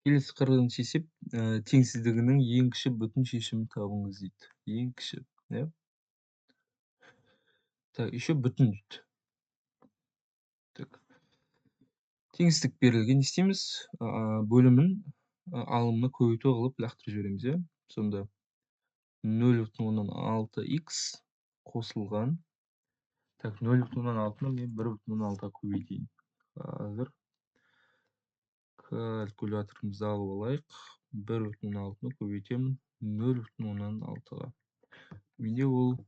Келесі 40-шы есеп, теңсіздігінің ең кіші бүтін шешімін табыңыз дейді. Ең кіші, иә? Так, еще бүтін дейді. Так. Теңсіздік берілген, не істейміз? Бөлімін алымны көбейту қылып лақтырып жібереміз, иә? Сонда 0,6х қосылған. Так, 0,6-ны мен 1,6-ға көбейтейін. Қазір калькуляторымызды алып алайық. 1,6-ны көбейтемін 0,6-ға. Менде ол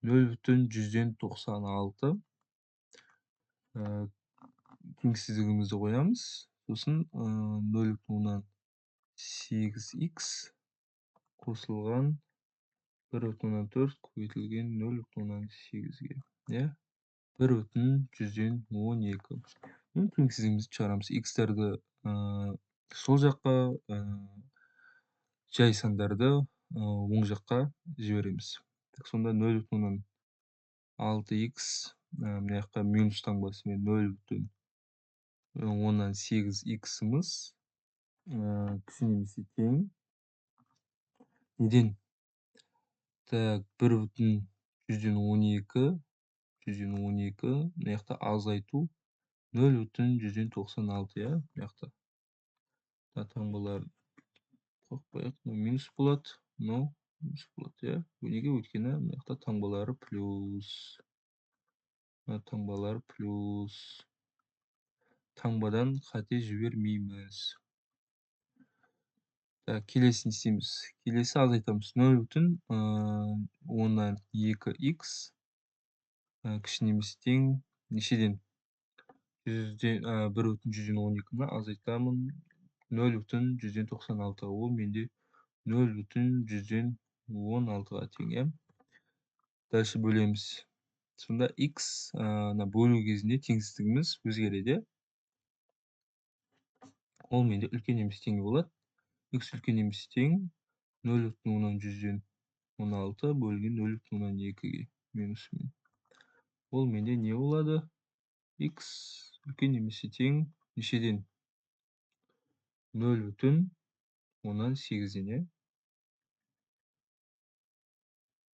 0,196 теңсіздігімізді қоямыз. Сосын 0,8х қосылған 1,4 көбейтілген 0,8-ге. Иә? 1,112. Теңсіздігімізді шығарамыз. Х-тарды сол жаққа, жай сандарды оң жаққа жібереміз. Сонда 0,6х, мына жаққа минус таңбасымен 0,18х-ымыз кіші немесе тең. Неден? Так, 1,112, мына жақта азайту 0,196, иә, мына жақта. Таңбалар қойып, минус болады, мынау минус болады, иә. Неге? Өйткені мына жақта таңбалары плюс. Таңбалары плюс. Таңбадан қате жібермейміз. Так, келесін істейміз. Келесі азайтамыз. 0,12х кіші немесе тең нешеден? 1,112-ні азайтамын 0,196-ға. Ол менде 0,116-ға тең, иә? Дальше бөлеміз. Сонда х, бөлу кезінде теңсіздігіміз өзгереді. Ол менде үлкен немесе тең болады. Х үлкен немесе тең 0,116 бөлінген 0,12-ге минусымен. Ол менде не болады? Х үлкен немесе тең нешеден? 0,18-ден, иә?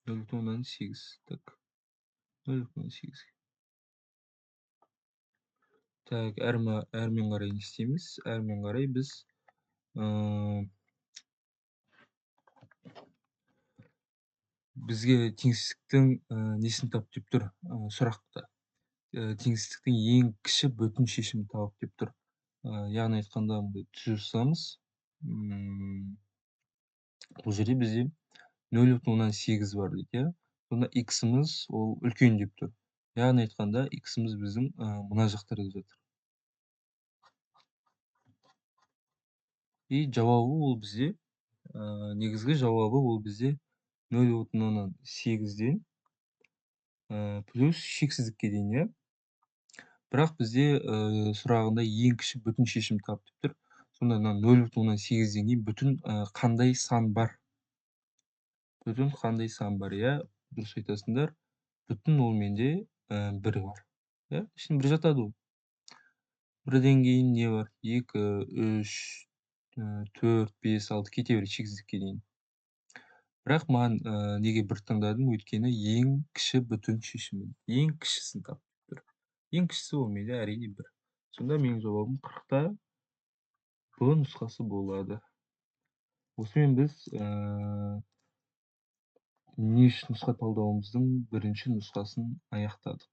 0,18. Так. 0,18. Так, әрмен қарай не істейміз? Әрмен қарай біз бізге теңсіздіктің несін тап деп тұр сұрақта. Теңсіздіктің ең кіші бүтін шешімін тауып деп тұр. Яғни айтқанда түзу жасамыз. Бұл жерде бізде 0,18 бар дейді, иә. Сонда х-ымыз ол үлкен деп тұр. Яғни айтқанда х-ымыз біздің мына жақтарда жатыр. И жауабы ол бізде, негізгі жауабы ол бізде 0,8-ден плюс шексіздікке дейін, иә. Бірақ бізде сұрағында ең кіші бүтін шешім тап деп тұр. Сонда 0,8-ден кейін бүтін қандай сан бар? Бүтін қандай сан бар, иә? Дұрыс айтасыңдар. Бүтін ол менде 1 бар. Иә? Ішін 1 жатады ол. 1-ден кейін не бар? 2, 3, 4, 5, 6 кете береді шексіздікке дейін. Бірақ маған неге 1 таңдадым? Өйткені ең кіші бүтін шешімін. Ең кішісін тап деп тұр. Ең кішісі ол менде әрине 1. Сонда менің жауабым 40-та Б нұсқасы болады. Осымен біз ниш нұсқа талдауымыздың бірінші нұсқасын аяқтадық.